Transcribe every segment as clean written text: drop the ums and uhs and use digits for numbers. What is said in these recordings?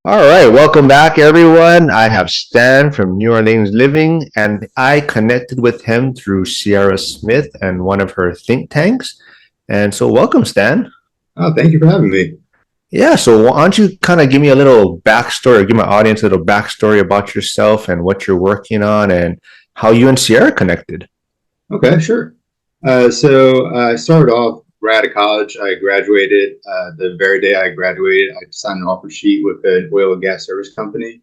All right, welcome back, everyone. I have Stan from New Orleans Living, and I connected with him through Sierra Smith and one of her think tanks. And so, welcome, Stan. Oh, thank you for having me. Yeah, so why don't you kind of give me a little backstory, give my audience a little backstory about yourself and what you're working on and how you and Sierra connected? Okay, sure. I started off right out of college. I graduated. The very day I graduated, I signed an offer sheet with an oil and gas service company.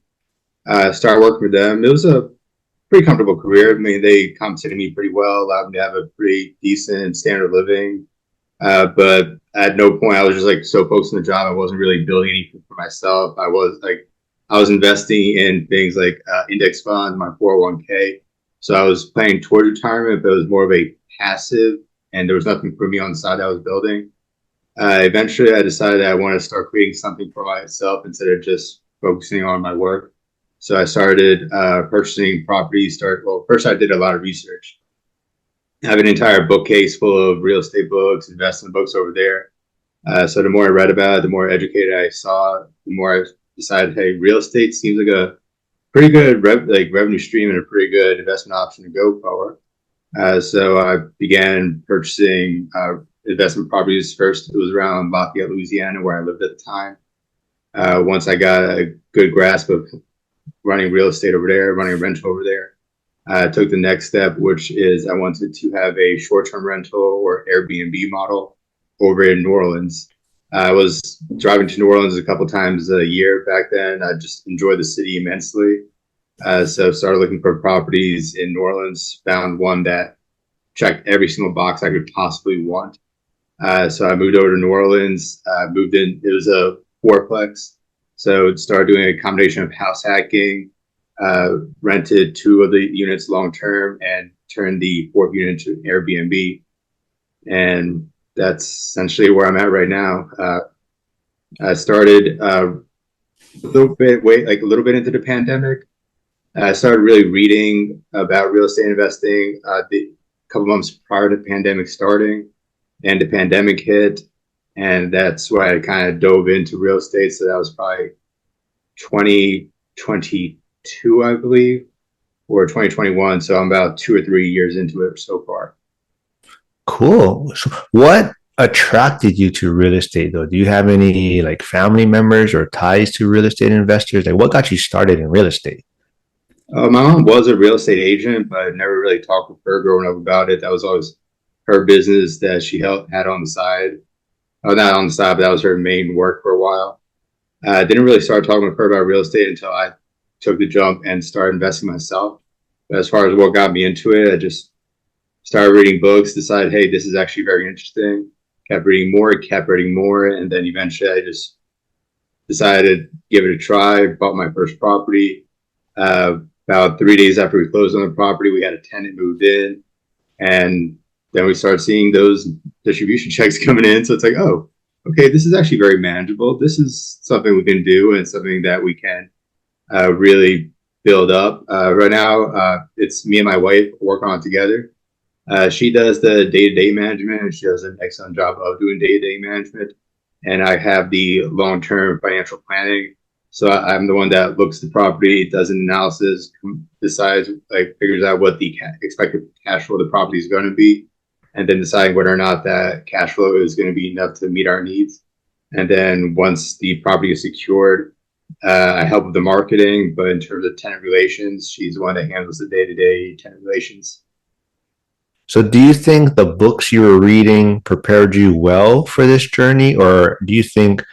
Started working with them. It was a pretty comfortable career. I mean, they compensated me pretty well, allowed me to have a pretty decent standard of living. But at no point I was just like so focused on the job. I wasn't really building anything for myself. I was investing in things like index funds, my 401k. So I was planning towards retirement, but it was more of a passive, and there was nothing for me on the side that I was building. Eventually, I decided that I wanted to start creating something for myself instead of just focusing on my work. So I started purchasing properties. First I did a lot of research. I have an entire bookcase full of real estate books, investment books over there. So the more I read about it, the more educated I saw, the more I decided, hey, real estate seems like a pretty good revenue stream and a pretty good investment option to go for. So I began purchasing investment properties. First, it was around Lafayette, Louisiana, where I lived at the time. Once I got a good grasp of running real estate over there, running a rental over there, I took the next step, which is I wanted to have a short-term rental or Airbnb model over in New Orleans. I was driving to New Orleans a couple times a year back then. I just enjoyed the city immensely. So started looking for properties in New Orleans, found one that checked every single box I could possibly want. So I moved over to New Orleans, moved in, it was a fourplex. So started doing a combination of house hacking, rented two of the units long term and turned the fourth unit to Airbnb. And that's essentially where I'm at right now. I started a little bit into the pandemic. I started really reading about real estate investing the couple months prior to the pandemic starting, and the pandemic hit, and that's why I kind of dove into real estate. So that was probably 2022, I believe, or 2021. So I'm about 2 or 3 years into it so far. Cool. So what attracted you to real estate, though? Do you have any like family members or ties to real estate investors? Like, what got you started in real estate? My mom was a real estate agent, but I never really talked with her growing up about it. That was always her business that she had on the side. Oh, not on the side, but that was her main work for a while. I didn't really start talking with her about real estate until I took the jump and started investing myself. But as far as what got me into it, I just started reading books, decided, hey, this is actually very interesting. Kept reading more, and then eventually I just decided to give it a try. Bought my first property. About 3 days after we closed on the property, we had a tenant moved in, and then we started seeing those distribution checks coming in. So it's like, oh, okay, this is actually very manageable. This is something we can do and something that we can really build up. Right now, it's me and my wife working on it together. She does the day-to-day management, and she does an excellent job of doing day-to-day management. And I have the long-term financial planning. So I'm the one that looks at the property, does an analysis, decides, like figures out what the expected cash flow of the property is going to be, and then deciding whether or not that cash flow is going to be enough to meet our needs. And then once the property is secured, I help with the marketing, but in terms of tenant relations, she's the one that handles the day-to-day tenant relations. So, do you think the books you were reading prepared you well for this journey, or do you think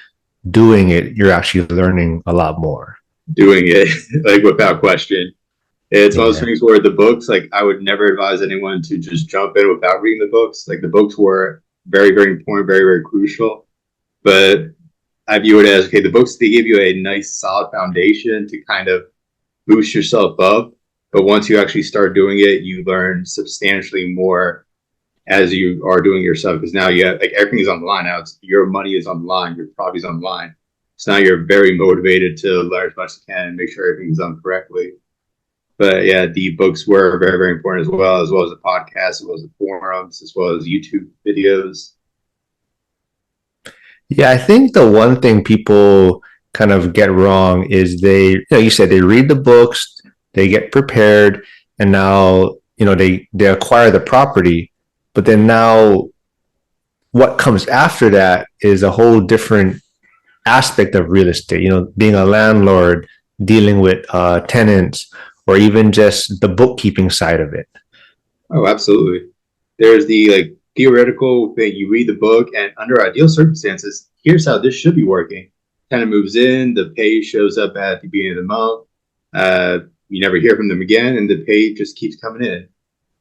doing it, you're actually learning a lot more? Doing it like without question. It's one of those Yeah. things where the books, like I would never advise anyone to just jump in without reading the books. Like the books were very, very important, very, very crucial. But I view it as okay, the books they give you a nice solid foundation to kind of boost yourself up. But once you actually start doing it, you learn substantially more as you are doing yourself. Because now you have like everything is on the line. Now it's your money is on the line, your property's on the line. So now you're very motivated to learn as much as you can and make sure everything's done correctly. But yeah, the books were very, very important as well as the podcast, as well as the forums, as well as YouTube videos. Yeah, I think the one thing people kind of get wrong is you said they read the books, they get prepared, and now, they acquire the property, but then now what comes after that is a whole different aspect of real estate, being a landlord, dealing with tenants, or even just the bookkeeping side of it. Oh, absolutely. There's the like theoretical thing. You read the book, and under ideal circumstances, here's how this should be working. Tenant moves in, the pay shows up at the beginning of the month. You never hear from them again, and the pay just keeps coming in.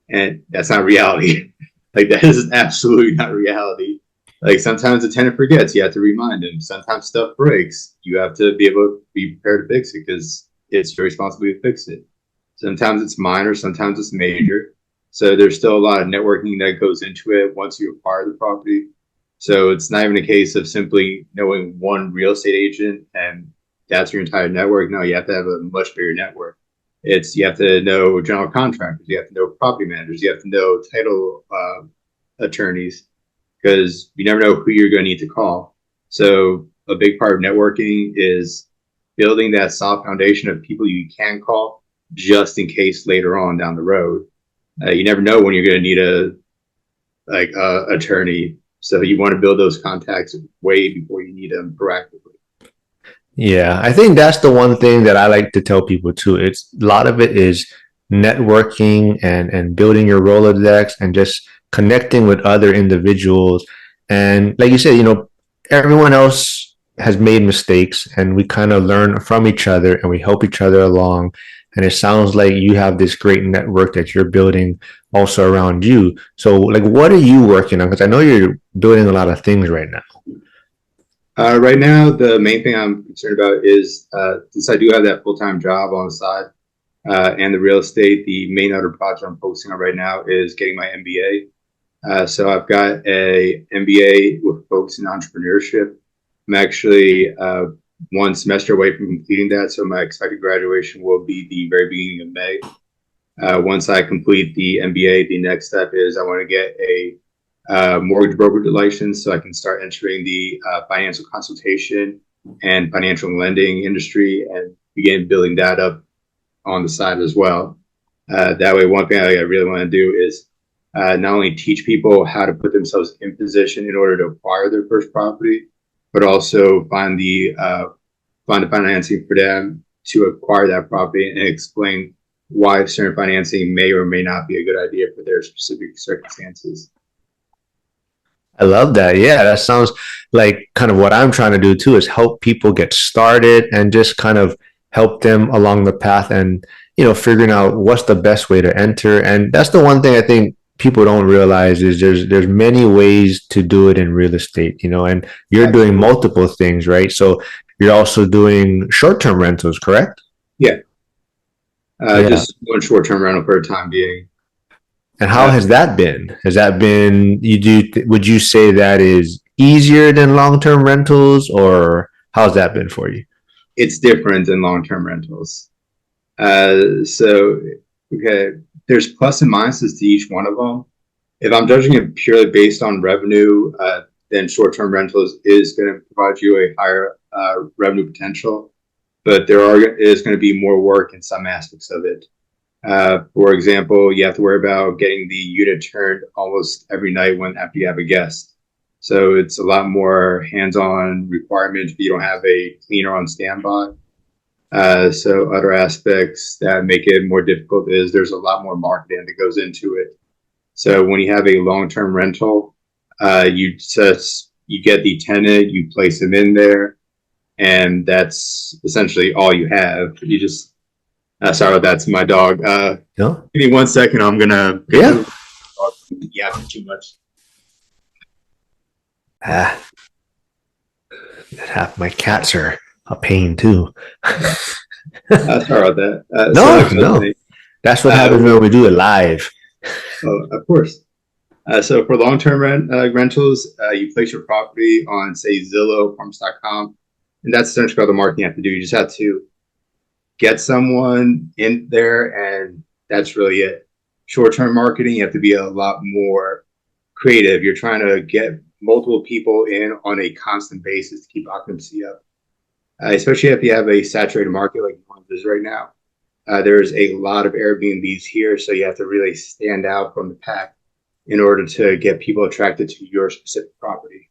And that's not reality. Like that is absolutely not reality. Like sometimes the tenant forgets, you have to remind them. Sometimes stuff breaks, you have to be able to be prepared to fix it because it's your responsibility to fix it. Sometimes it's minor, sometimes it's major. So there's still a lot of networking that goes into it once you acquire the property. So it's not even a case of simply knowing one real estate agent and that's your entire network. No, you have to have a much bigger network. It's you have to know general contractors, you have to know property managers, you have to know title attorneys because you never know who you're going to need to call. So a big part of networking is building that solid foundation of people you can call just in case later on down the road. You never know when you're going to need a attorney. So you want to build those contacts way before you need them proactively. Yeah, I think that's the one thing that I like to tell people too. It's a lot of it is networking and building your Rolodex and just connecting with other individuals. And like you said, everyone else has made mistakes and we kind of learn from each other and we help each other along. And it sounds like you have this great network that you're building also around you. So like what are you working on? Because I know you're building a lot of things right now. Right now, the main thing I'm concerned about is since I do have that full-time job on the side and the real estate, the main other project I'm focusing on right now is getting my MBA. So I've got a MBA with focus in entrepreneurship. I'm actually one semester away from completing that, so my expected graduation will be the very beginning of May. Once I complete the MBA, the next step is I want to get a mortgage broker license so I can start entering the financial consultation and financial lending industry and begin building that up on the side as well. That way, one thing I really want to do is not only teach people how to put themselves in position in order to acquire their first property, but also find the financing for them to acquire that property and explain why certain financing may or may not be a good idea for their specific circumstances. I love that. Yeah, that sounds like kind of what I'm trying to do too is help people get started and just kind of help them along the path and, figuring out what's the best way to enter. And that's the one thing I think people don't realize is there's many ways to do it in real estate, and you're doing Absolutely. multiple things, right? So you're also doing short-term rentals, correct? Yeah, Yeah. just one short-term rental for a time being. And how Uh, has that been? Has that been would you say that is easier than long-term rentals or how's that been for you? it's different than long-term rentals. So, okay, there's plus and minuses to each one of them. If I'm judging it purely based on revenue, then short-term rentals is going to provide you a higher revenue potential, but is going to be more work in some aspects of it. For example, you have to worry about getting the unit turned almost every night when after you have a guest. So it's a lot more hands-on requirements. You don't have a cleaner on standby. So other aspects that make it more difficult is there's a lot more marketing that goes into it. So when you have a long-term rental, you get the tenant, you place them in there, and that's essentially all you have. You just sorry, that's my dog. No? Give me 1 second. I'm gonna Yeah. yeah, too much. Ah, half my cats are a pain too. Sorry about that. So No, like I was no. saying, That's what uh, happens when we do it live. of course. So for long-term rentals, you place your property on, say, Zillow, Farms.com, and that's essentially all the marketing you have to do. You just have to get someone in there, and that's really it. Short-term marketing, you have to be a lot more creative. You're trying to get multiple people in on a constant basis to keep occupancy up. especially if you have a saturated market like New Orleans is right now. There's a lot of Airbnbs here, so you have to really stand out from the pack in order to get people attracted to your specific property.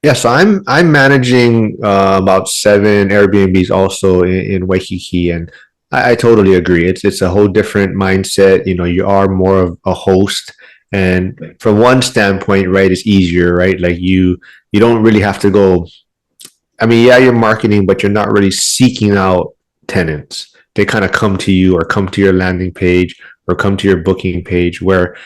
Yeah, so I'm managing about 7 Airbnbs also in Waikiki, and I totally agree. It's a whole different mindset. You know, you are more of a host, and from one standpoint, right, it's easier, right? Like you don't really have to go. I mean, yeah, you're marketing, but you're not really seeking out tenants. They kind of come to you or come to your landing page or come to your booking page. Where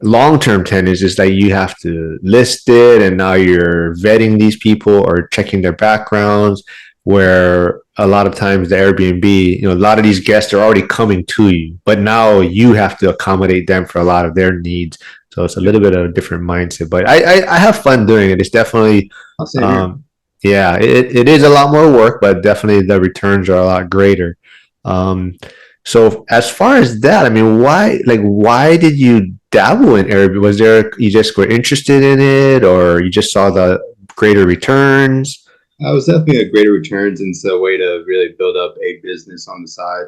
long-term tenants is like you have to list it and now you're vetting these people or checking their backgrounds, where a lot of times the Airbnb, you know, a lot of these guests are already coming to you, but now you have to accommodate them for a lot of their needs. So it's a little bit of a different mindset, but I have fun doing it. It's definitely I'll say here. um yeah, it is a lot more work, but definitely the returns are a lot greater. um so as far as that, I mean, why did you dabble in Arabic? Was there, you just were interested in it, or you just saw the greater returns? I was definitely a greater returns, and it's a way to really build up a business on the side.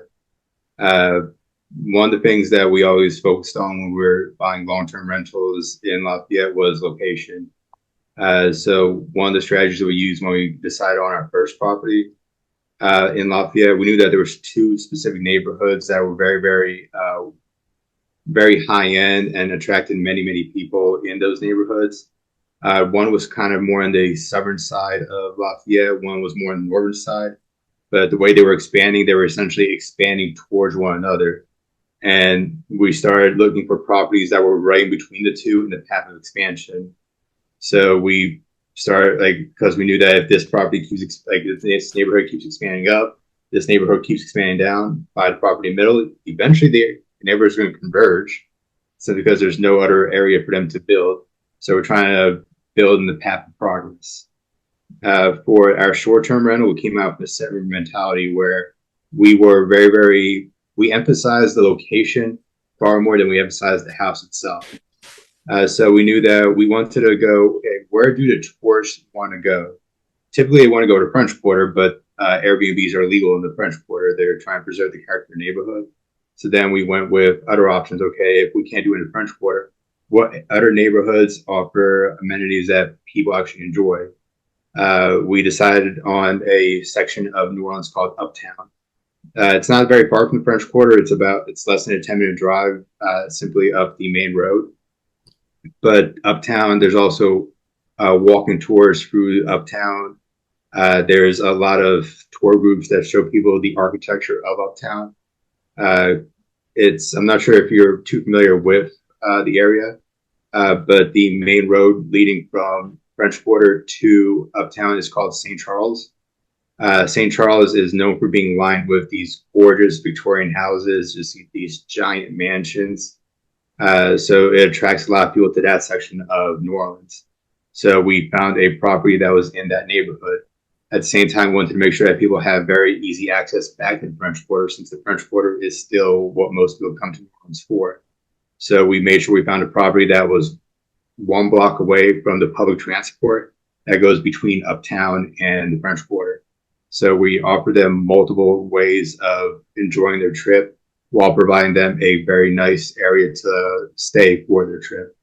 Uh, One of the things that we always focused on when we were buying long-term rentals in Lafayette was location. So one of the strategies that we used when we decided on our first property in Lafayette, we knew that there was two specific neighborhoods that were very high end and attracted many people in those neighborhoods. One was kind of more on the southern side of Lafayette. One was more on the northern side. But the way they were essentially expanding towards one another. And we started looking for properties that were right in between the two in the path of expansion. So we started like because we knew that if this property keeps like if this neighborhood keeps expanding up, this neighborhood keeps expanding down by the property middle, eventually the neighborhoods are going to converge. So because there's no other area for them to build, so we're trying to build in the path of progress. For our short-term rental, we came out with a set mentality where we were we emphasized the location far more than we emphasized the house itself. So we knew that we wanted to go, okay, where do the tourists want to go? Typically, they want to go to French Quarter, but Airbnbs are legal in the French Quarter. They're trying to preserve the character of the neighborhood. So then we went with other options. Okay, if we can't do it in the French Quarter, what other neighborhoods offer amenities that people actually enjoy? We decided on a section of New Orleans called Uptown. It's not very far from the French Quarter. It's less than a 10-minute drive, simply up the main road. But Uptown, there's also walking tours through Uptown. There's a lot of tour groups that show people the architecture of Uptown. Uh, I'm not sure if you're too familiar with the area, but the main road leading from French Quarter to Uptown is called St. Charles. St. Charles is known for being lined with these gorgeous Victorian houses, just these giant mansions. So it attracts a lot of people to that section of New Orleans. So we found a property that was in that neighborhood. At the same time, we wanted to make sure that people have very easy access back to the French Quarter, since the French Quarter is still what most people come to New Orleans for. So we made sure we found a property that was 1 block away from the public transport that goes between Uptown and the French Quarter. So we offer them multiple ways of enjoying their trip while providing them a very nice area to stay for their trip.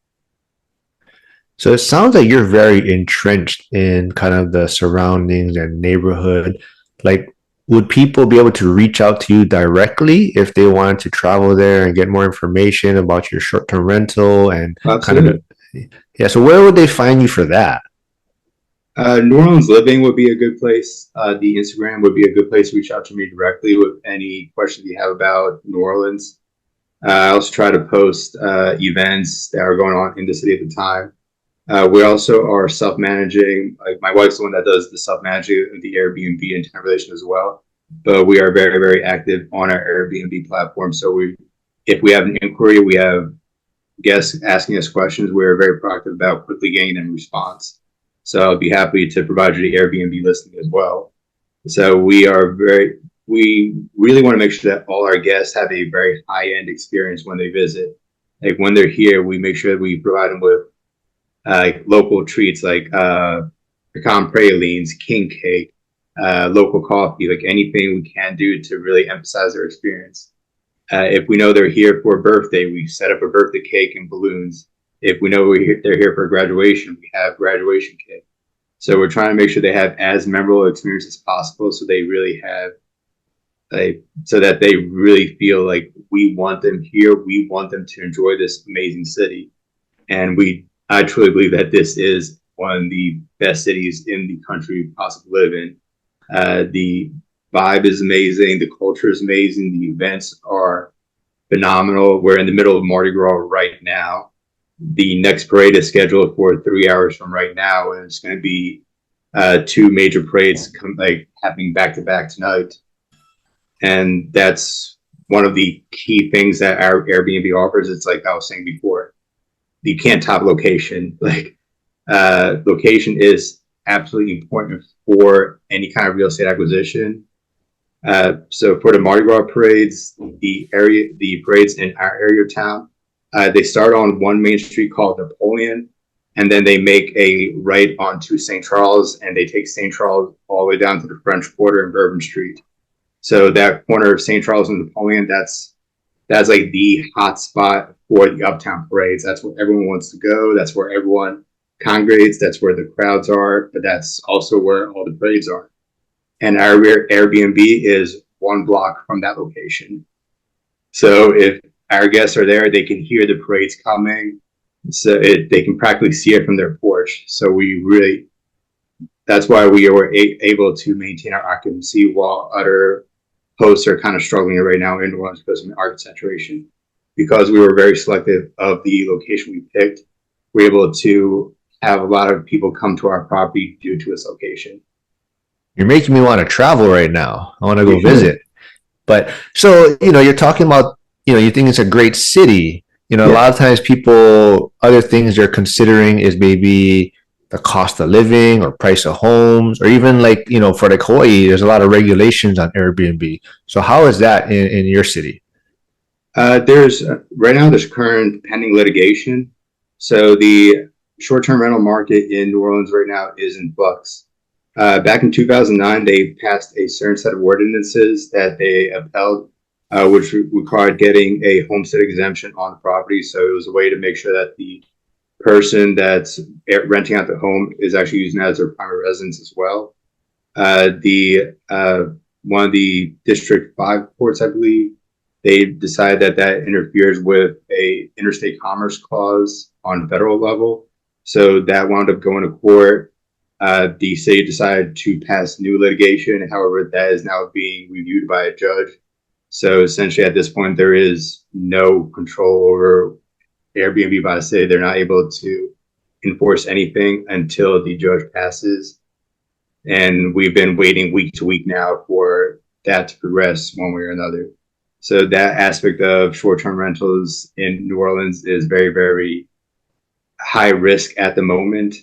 So it sounds like you're very entrenched in kind of the surroundings and neighborhood. Like, would people be able to reach out to you directly if they wanted to travel there and get more information about your short-term rental and kind of Absolutely. yeah, so where would they find you for that? New Orleans Living would be a good place. The Instagram would be a good place to reach out to me directly with any questions you have about New Orleans. I also try to post events that are going on in the city at the time. We also are self-managing. Like my wife's the one that does the self-managing of the Airbnb and tenant relation as well. But we are very active on our Airbnb platform. So if we have an inquiry, we have guests asking us questions. We're very proactive about quickly getting them a response. So I'll be happy to provide you the Airbnb listing as well. So we really want to make sure that all our guests have a very high end experience when they visit. Like when they're here, we make sure that we provide them with local treats like pecan pralines, king cake, local coffee, like anything we can do to really emphasize their experience. If we know they're here for a birthday, we set up a birthday cake and balloons. If we know they're here for graduation, we have graduation cake. So we're trying to make sure they have as memorable experience as possible, so they really have so that they really feel like we want them here. We want them to enjoy this amazing city, and I truly believe that this is one of the best cities in the country we possibly live in. The vibe is amazing. The culture is amazing. The events are phenomenal. We're in the middle of Mardi Gras right now. The next parade is scheduled for 3 hours from right now, and it's going to be two major parades happening back to back tonight. And that's one of the key things that our Airbnb offers. It's like I was saying before, you can't top location. Location is absolutely important for any kind of real estate acquisition. So for the Mardi Gras parades, the parades in our area of town, they start on one main street called Napoleon, and then they make a right onto St. Charles, and they take St. Charles all the way down to the French Quarter and Bourbon Street. So that corner of St. Charles and Napoleon, that's like the hot spot for the Uptown parades. That's where everyone wants to go. That's where everyone congregates. That's where the crowds are, but that's also where all the parades are. And our Airbnb is 1 block from that location. So if our guests are there, they can hear the parades coming. They can practically see it from their porch. So that's why we were able to maintain our occupancy while other hosts are kind of struggling right now in New Orleans because of market saturation. Because we were very selective of the location we picked, we're able to have a lot of people come to our property due to its location. You're making me want to travel right now. I want to go visit. But so, you're talking about, you think it's a great city. A lot of times other things they're considering is maybe the cost of living or price of homes, or even for Hawaii, there's a lot of regulations on Airbnb. So how is that in your city? There's right now there's current pending litigation. So the short-term rental market in New Orleans right now is in flux. Back in 2009, they passed a certain set of ordinances that they upheld, which required getting a homestead exemption on the property. So it was a way to make sure that the person that's renting out the home is actually using it as their primary residence as well. The One of the District 5 courts, I believe, they decided that interferes with a interstate commerce clause on federal level. So that wound up going to court. The city decided to pass new litigation. However, that is now being reviewed by a judge. So essentially, at this point, there is no control over Airbnb by the city. They're not able to enforce anything until the judge passes. And we've been waiting week to week now for that to progress one way or another. So that aspect of short-term rentals in New Orleans is very, very high risk at the moment.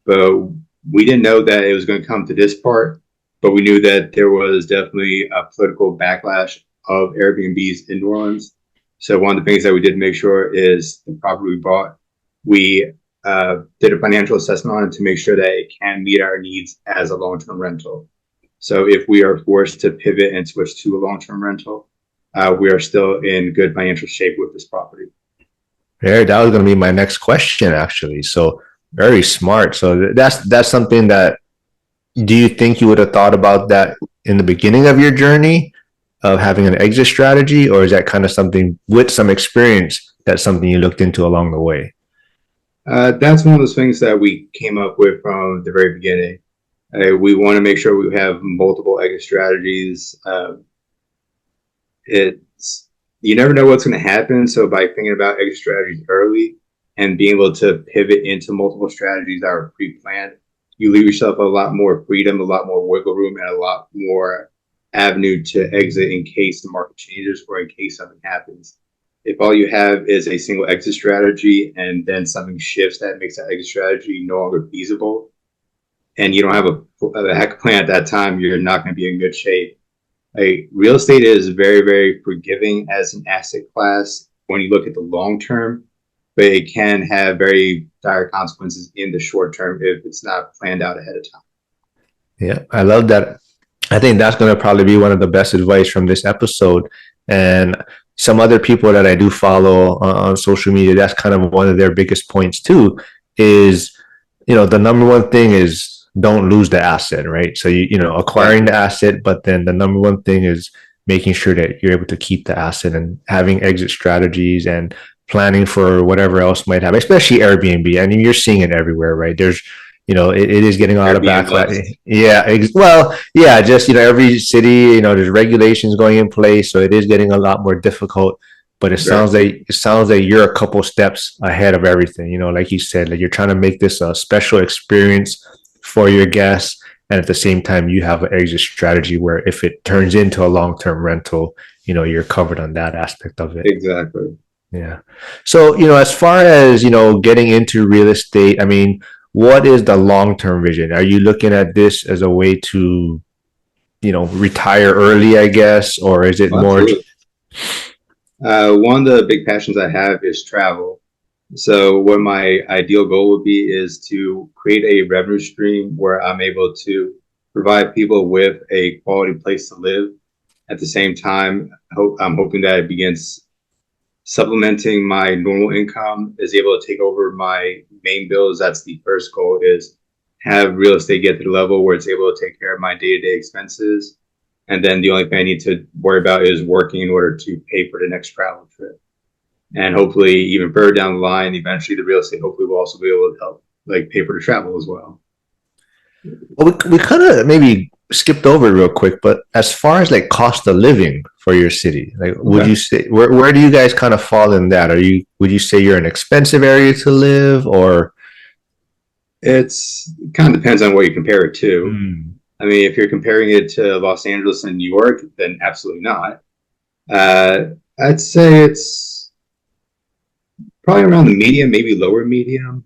But we didn't know that it was going to come to this part, but we knew that there was definitely a political backlash of Airbnbs in New Orleans. So one of the things that we did make sure is the property we bought, we did a financial assessment on it to make sure that it can meet our needs as a long-term rental. So if we are forced to pivot and switch to a long-term rental, we are still in good financial shape with this property. Yeah, that was going to be my next question, actually. So very smart. So that's something that, do you think you would have thought about that in the beginning of your journey of having an exit strategy, or is that kind of something with some experience that's something you looked into along the way? That's one of those things that we came up with from the very beginning. We want to make sure we have multiple exit strategies. You never know what's going to happen. So by thinking about exit strategies early and being able to pivot into multiple strategies that are pre-planned, you leave yourself a lot more freedom, a lot more wiggle room, and a lot more avenue to exit in case the market changes or in case something happens. If all you have is a single exit strategy and then something shifts that makes that exit strategy no longer feasible, and you don't have a heck plan at that time, you're not going to be in good shape. Real estate is very, very forgiving as an asset class when you look at the long term, but it can have very dire consequences in the short term if it's not planned out ahead of time. Yeah, I love that. I think that's going to probably be one of the best advice from this episode. And some other people that I do follow on social media, that's kind of one of their biggest points too, is, the number one thing is don't lose the asset, right? So, acquiring the Exactly. asset, but then the number one thing is making sure that you're able to keep the asset and having exit strategies and planning for whatever else might happen, especially Airbnb. I mean, you're seeing it everywhere, right? It is getting a lot of Airbnb backlash. bust. Yeah, well, yeah, just every city, there's regulations going in place, so it is getting a lot more difficult. But Very. it sounds like you're a couple steps ahead of everything. Like you said, like you're trying to make this a special experience for your guests, and at the same time, you have an exit strategy where if it turns into a long-term rental, you're covered on that aspect of it. Exactly. Yeah. So, as far as, getting into real estate, I mean, what is the long-term vision? Are you looking at this as a way to, retire early, I guess, or is it Well, more? absolutely. One of the big passions I have is travel. So, what my ideal goal would be is to create a revenue stream where I'm able to provide people with a quality place to live. At the same time, I'm hoping that it begins supplementing my normal income, is able to take over my main bills. That's the first goal, is have real estate get to the level where it's able to take care of my day-to-day expenses. And then the only thing I need to worry about is working in order to pay for the next travel trip. And hopefully, even further down the line, eventually the real estate hopefully will also be able to help like pay for the travel as well. Well, we kind of maybe skipped over it real quick, but as far as like cost of living for your city, like would Okay. you say where do you guys kind of fall in that? Would you say you're an expensive area to live or? It's it kind of depends on what you compare it to. Hmm. I mean, if you're comparing it to Los Angeles and New York, then absolutely not. Uh, I'd say it's probably around the medium, maybe lower medium.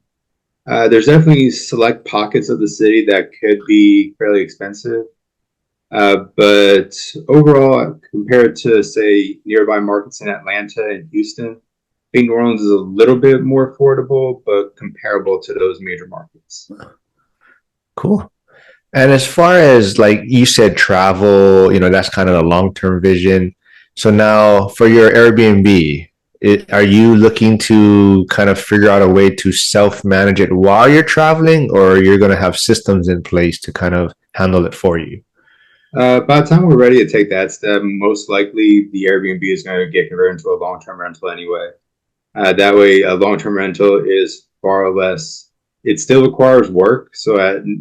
There's definitely select pockets of the city that could be fairly expensive. But overall, compared to, say, nearby markets in Atlanta and Houston, I think New Orleans is a little bit more affordable, but comparable to those major markets. Cool. And as far as like you said, travel, that's kind of the long term vision. So now for your Airbnb, are you looking to kind of figure out a way to self manage it while you're traveling, or you're going to have systems in place to kind of handle it for you? By the time we're ready to take that step, most likely the Airbnb is going to get converted into a long-term rental anyway. That way, a long-term rental is far less. It still requires work. So,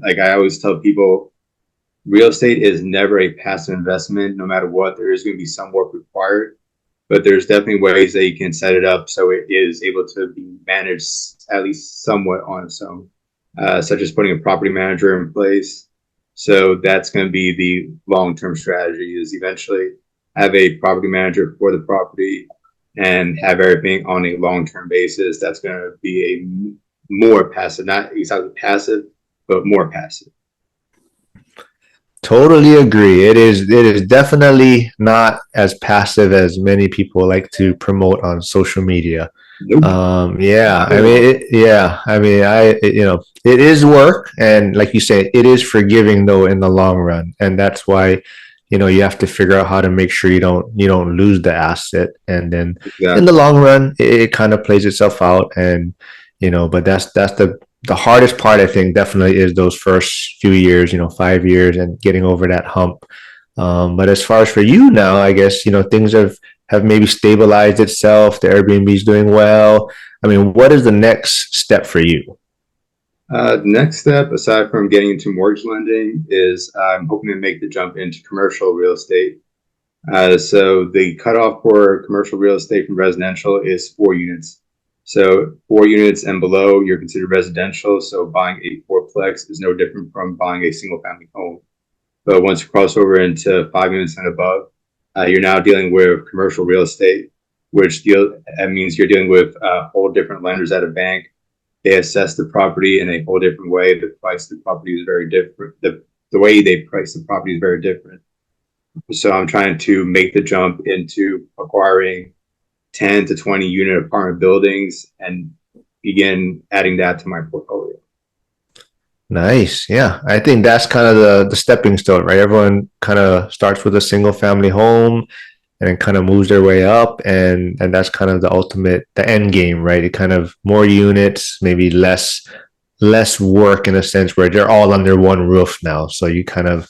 like I always tell people, real estate is never a passive investment. No matter what, there is going to be some work required. But there's definitely ways that you can set it up so it is able to be managed at least somewhat on its own, such as putting a property manager in place. So that's going to be the long-term strategy, is eventually have a property manager for the property and have everything on a long-term basis. That's going to be a more passive, not exactly passive, but more passive. Totally agree. It is definitely not as passive as many people like to promote on social media. Nope, Yeah, not I at mean, all. it is work, and like you say, it is forgiving though in the long run, and that's why, you have to figure out how to make sure you don't lose the asset, and then in the Exactly. long run, it kind of plays itself out, and but that's the hardest part. I think definitely is those first few years, 5 years, and getting over that hump. But as far as for you now, I guess things have maybe stabilized itself. The Airbnb is doing well. I mean, what is the next step for you? The next step, aside from getting into mortgage lending, is I'm hoping to make the jump into commercial real estate. So the cutoff for commercial real estate from residential is 4 units. So 4 units and below, you're considered residential. So buying a fourplex is no different from buying a single family home. But once you cross over into 5 units and above, you're now dealing with commercial real estate, that means you're dealing with whole different lenders at a bank. They assess the property in a whole different way. The price of the property is very different. The way they price the property is very different. So I'm trying to make the jump into acquiring 10 to 20 unit apartment buildings and begin adding that to my portfolio. Nice. Yeah. I think that's kind of the stepping stone, right? Everyone kind of starts with a single family home and then kind of moves their way up, and that's kind of the ultimate, the end game, right? It kind of more units, maybe less work in a sense where they're all under one roof now. So you kind of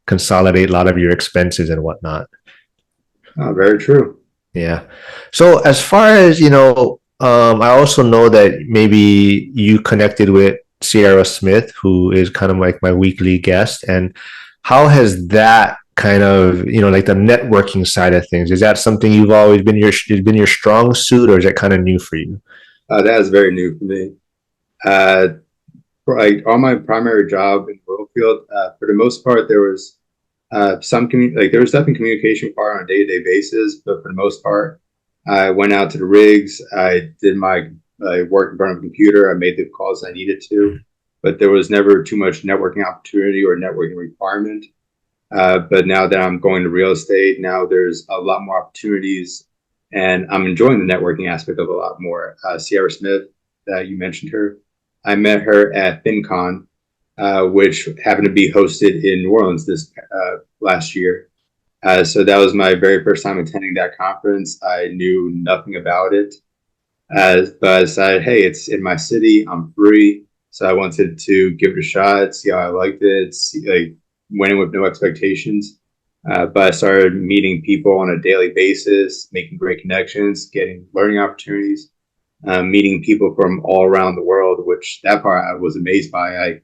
consolidate a lot of your expenses and whatnot. Very true. Yeah. So as far as, I also know that maybe you connected with Sierra Smith, who is kind of like my weekly guest. And how has that kind of, like the networking side of things, is that something you've always been your strong suit, or is that kind of new for you? That is very new for me. Uh, for like on my primary job in the oil field, for the most part, there was like there was definitely communication part on a day-to-day basis, but for the most part, I went out to the rigs. I did my work in front of a computer. I made the calls I needed to, but there was never too much networking opportunity or networking requirement. But now that I'm going to real estate, now there's a lot more opportunities, and I'm enjoying the networking aspect of a lot more. Sierra Smith, you mentioned her. I met her at FinCon, which happened to be hosted in New Orleans this last year. So that was my very first time attending that conference. I knew nothing about it, but I decided, hey, it's in my city. I'm free, so I wanted to give it a shot, see how I liked it. Like went in with no expectations, but I started meeting people on a daily basis, making great connections, getting learning opportunities, meeting people from all around the world. Which that part I was amazed by.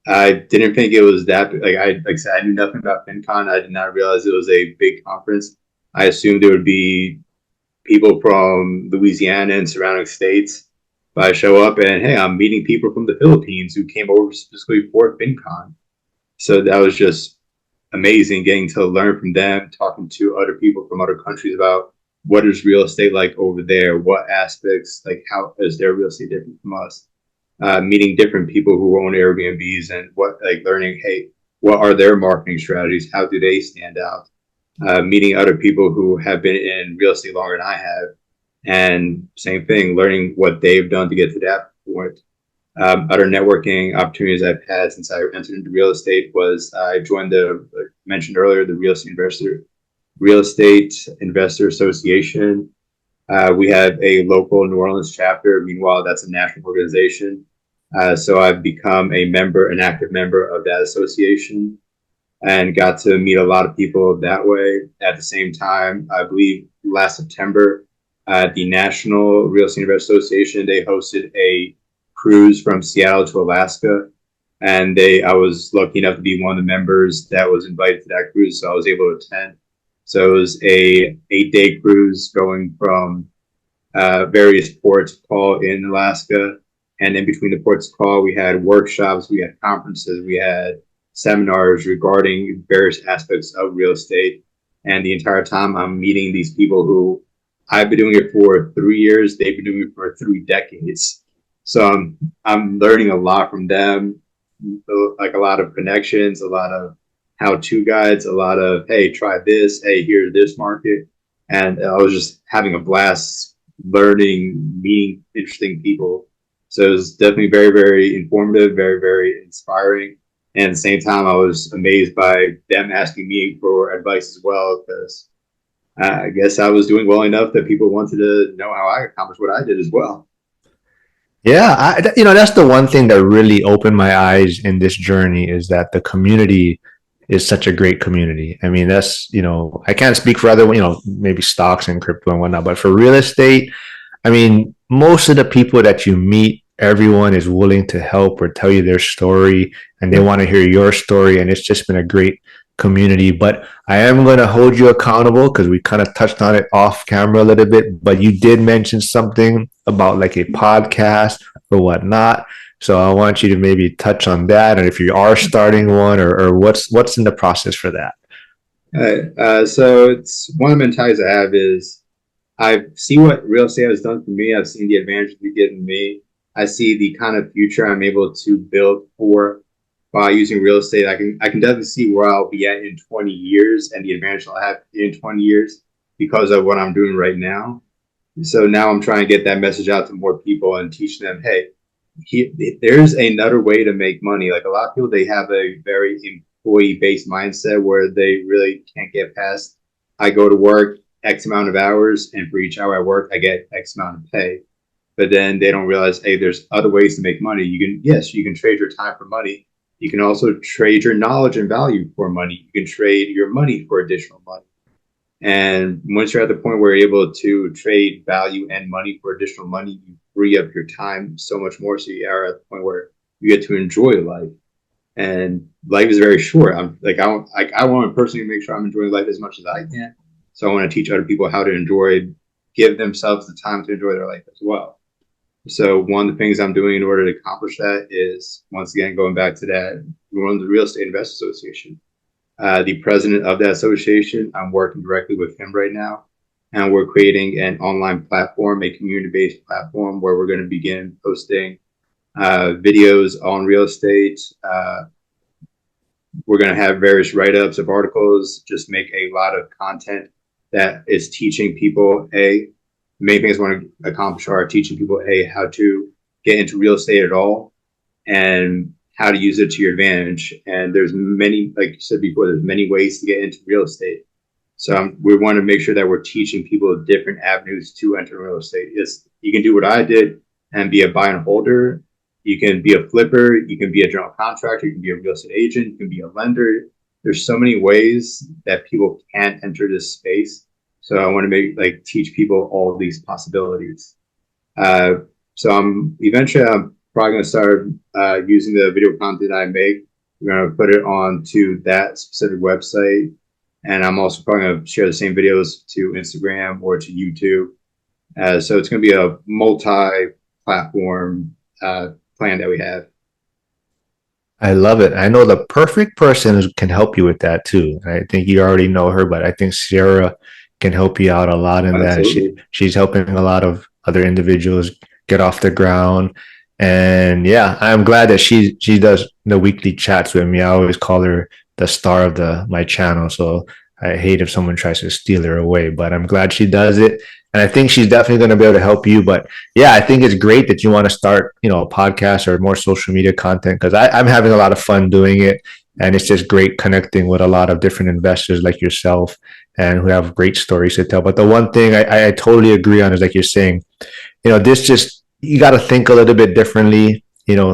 I didn't think it was that like I said, I knew nothing about FinCon. I did not realize it was a big conference. I assumed there would be people from Louisiana and surrounding states. But I show up and hey, I'm meeting people from the Philippines who came over specifically for FinCon. So that was just amazing getting to learn from them, talking to other people from other countries about what is real estate like over there, what aspects, like how is their real estate different from us, meeting different people who own Airbnbs and what like learning, hey, what are their marketing strategies? How do they stand out? Meeting other people who have been in real estate longer than I have, and same thing, learning what they've done to get to that point. Other networking opportunities I've had since I entered into real estate was I joined the like mentioned earlier the Real Estate Investor Association. We have a local New Orleans chapter. Meanwhile, that's a national organization. So I've become a member, an active member of that association, and got to meet a lot of people that way. At the same time, I believe last September, the National Real Estate Investors Association, they hosted a cruise from Seattle to Alaska. And I was lucky enough to be one of the members that was invited to that cruise, so I was able to attend. So it was a 8-day cruise going from various ports of call in Alaska. And in between the ports of call, we had workshops, we had conferences, we had seminars regarding various aspects of real estate. And the entire time I'm meeting these people who I've been doing it for 3 years, they've been doing it for 3 decades. So I'm learning a lot from them, like a lot of connections, a lot of how-to guides, a lot of, hey, try this, hey, here's this market. And I was just having a blast learning, meeting interesting people. So it was definitely very, very informative, very, very inspiring. And at the same time, I was amazed by them asking me for advice as well, because I guess I was doing well enough that people wanted to know how I accomplished what I did as well. Yeah, that's the one thing that really opened my eyes in this journey, is that the community is such a great community. I mean, that's, I can't speak for other, maybe stocks and crypto and whatnot, but for real estate, I mean, most of the people that you meet, everyone is willing to help or tell you their story, and they want to hear your story. And it's just been a great community. But I am going to hold you accountable, because we kind of touched on it off camera a little bit. But you did mention something about like a podcast or whatnot. So I want you to maybe touch on that, and if you are starting one, or what's in the process for that. So it's one of the mentalities I have is I see what real estate has done for me. I've seen the advantages it's given me. I see the kind of future I'm able to build for by using real estate. I can definitely see where I'll be at in 20 years and the advantage I'll have in 20 years because of what I'm doing right now. So now I'm trying to get that message out to more people and teach them, hey, there's another way to make money. Like a lot of people, they have a very employee based mindset where they really can't get past. I go to work X amount of hours, and for each hour I work, I get X amount of pay. But then they don't realize, hey, there's other ways to make money. You can, yes, you can trade your time for money. You can also trade your knowledge and value for money. You can trade your money for additional money. And once you're at the point where you're able to trade value and money for additional money, you free up your time so much more. So you are at the point where you get to enjoy life. And life is very short. I want to personally make sure I'm enjoying life as much as I can. So I want to teach other people how to enjoy, give themselves the time to enjoy their life as well. So one of the things I'm doing in order to accomplish that is, once again, going back to that, we run the Real Estate Investors Association. The president of that association, I'm working directly with him right now. And we're creating an online platform, a community-based platform where we're going to begin posting videos on real estate. We're going to have various write-ups of articles, just make a lot of content that is teaching people, the main things I want to accomplish are teaching people, how to get into real estate at all and how to use it to your advantage. And there's many, like you said before, there's many ways to get into real estate. So we want to make sure that we're teaching people different avenues to enter real estate. You can do what I did and be a buy and holder. You can be a flipper. You can be a general contractor. You can be a real estate agent. You can be a lender. There's so many ways that people can enter this space. So I want to teach people all of these possibilities. So I'm probably going to start using the video content I make. We're going to put it onto that specific website. And I'm also probably going to share the same videos to Instagram or to YouTube. So it's going to be a multi-platform plan that we have. I love it. I know the perfect person can help you with that too. I think you already know her, but I think Sarah can help you out a lot in that. Absolutely. She's helping a lot of other individuals get off the ground. And yeah, I'm glad that she does the weekly chats with me. I always call her the star of my channel. So I hate if someone tries to steal her away, but I'm glad she does it. And I think she's definitely going to be able to help you. But yeah, I think it's great that you want to start, a podcast or more social media content, because I'm having a lot of fun doing it. And it's just great connecting with a lot of different investors like yourself and who have great stories to tell. But the one thing I totally agree on is, like you're saying, this just, you got to think a little bit differently,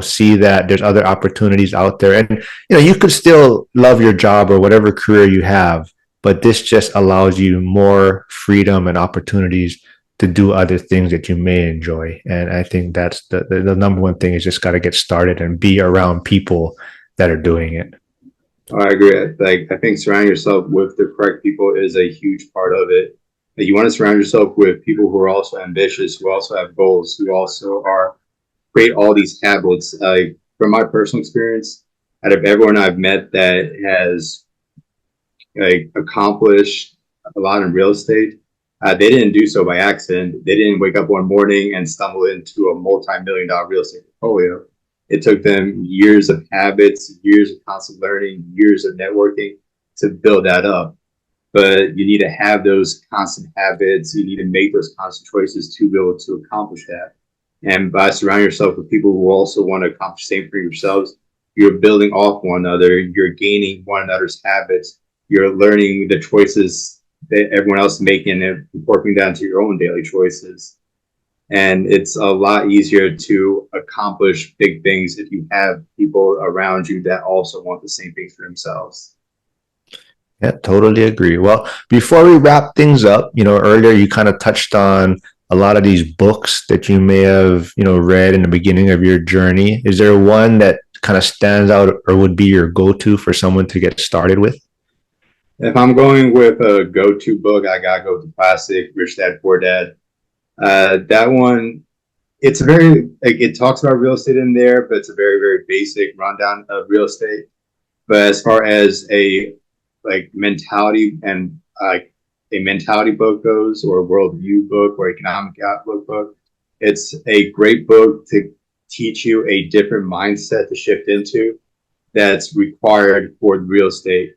see that there's other opportunities out there. And, you could still love your job or whatever career you have, but this just allows you more freedom and opportunities to do other things that you may enjoy. And I think that's the number one thing is just got to get started and be around people that are doing it. I agree. I think surrounding yourself with the correct people is a huge part of it. You want to surround yourself with people who are also ambitious, who also have goals, who also create all these habits. From my personal experience, out of everyone I've met that has accomplished a lot in real estate, they didn't do so by accident. They didn't wake up one morning and stumble into a multi-million-dollar real estate portfolio. It took them years of habits, years of constant learning, years of networking to build that up. But you need to have those constant habits. You need to make those constant choices to be able to accomplish that. And by surrounding yourself with people who also want to accomplish the same for yourselves, you're building off one another. You're gaining one another's habits. You're learning the choices that everyone else is making and incorporating down to your own daily choices. And it's a lot easier to accomplish big things if you have people around you that also want the same things for themselves. Yeah, totally agree. Well, before we wrap things up, earlier you kind of touched on a lot of these books that you may have, read in the beginning of your journey. Is there one that kind of stands out or would be your go-to for someone to get started with? If I'm going with a go-to book, I gotta go with the classic Rich Dad Poor Dad. That one, it's it talks about real estate in there, but it's a very, very basic rundown of real estate. But as far as a mentality and a mentality book goes, or a worldview book, or economic outlook book, it's a great book to teach you a different mindset to shift into that's required for real estate.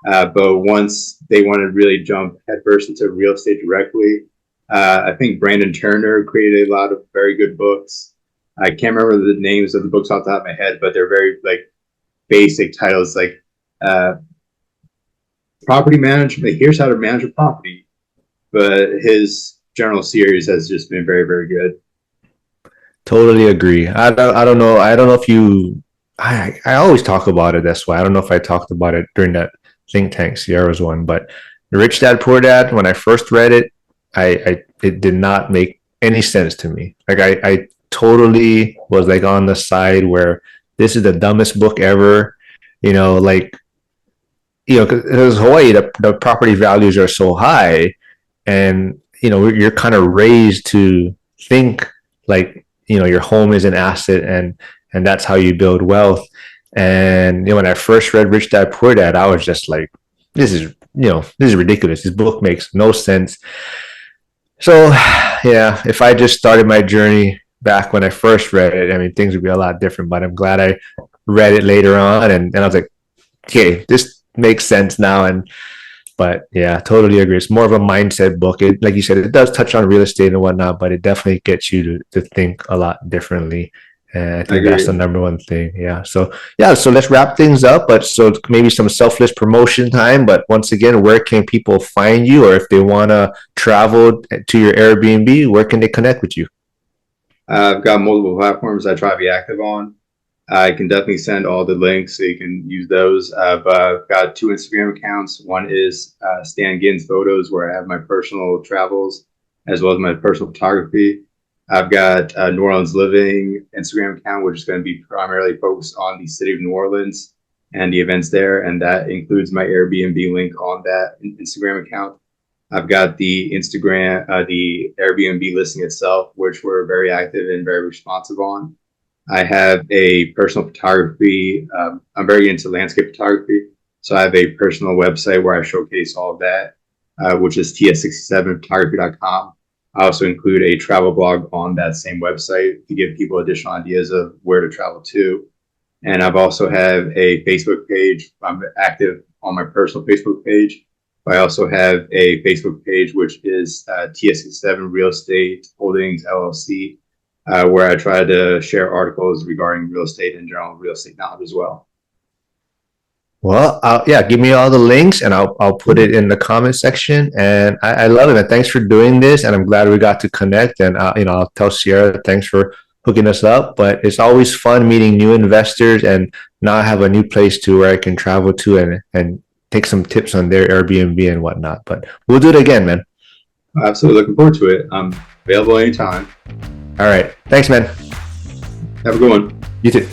But once they want to really jump headfirst into real estate directly, I think Brandon Turner created a lot of very good books. I can't remember the names of the books off the top of my head, but they're very like basic titles like uh, property management. Here's how to manage a property. But his general series has just been very, very good. Totally agree. I don't know. I don't know if you. I always talk about it. That's why I don't know if I talked about it during that think tank Sierra's one. But Rich Dad Poor Dad. When I first read it, I it did not make any sense to me. Like I totally was like on the side where this is the dumbest book ever. Like because Hawaii, the property values are so high, and you're kind of raised to think like your home is an asset, and that's how you build wealth. And when I first read Rich Dad Poor Dad, I was just like, this is ridiculous. This book makes no sense. So yeah, if I just started my journey back when I first read it, I mean, things would be a lot different. But I'm glad I read it later on, and I was like, okay, this makes sense now. But yeah, totally agree. It's more of a mindset book. Like you said, it does touch on real estate and whatnot, but it definitely gets you to think a lot differently. And I I think that's the agree. number one thing. So let's wrap things up. But so maybe some selfless promotion time. But once again, where can people find you, or if they want to travel to your Airbnb, where can they connect with you? I've got multiple platforms I try to be active on. I can definitely send all the links so you can use those. I've got two Instagram accounts. One is Stan Ginn's Photos, where I have my personal travels as well as my personal photography. I've got New Orleans Living Instagram account, which is going to be primarily focused on the city of New Orleans and the events there. And that includes my Airbnb link on that Instagram account. I've got the Airbnb listing itself, which we're very active and very responsive on. I have a personal photography. I'm very into landscape photography. So I have a personal website where I showcase all of that, which is ts67photography.com. I also include a travel blog on that same website to give people additional ideas of where to travel to. And I've also have a Facebook page. I'm active on my personal Facebook page. I also have a Facebook page, which is TS67 Real Estate Holdings LLC, where I try to share articles regarding real estate and general real estate knowledge as well. Well, yeah, give me all the links, and I'll put it in the comment section. And I love it, man. Thanks for doing this, and I'm glad we got to connect. And I'll tell Sierra thanks for hooking us up. But it's always fun meeting new investors, and now I have a new place to where I can travel to and take some tips on their Airbnb and whatnot. But we'll do it again, man. Absolutely looking forward to it. I'm available anytime. All right, thanks, man. Have a good one. You too.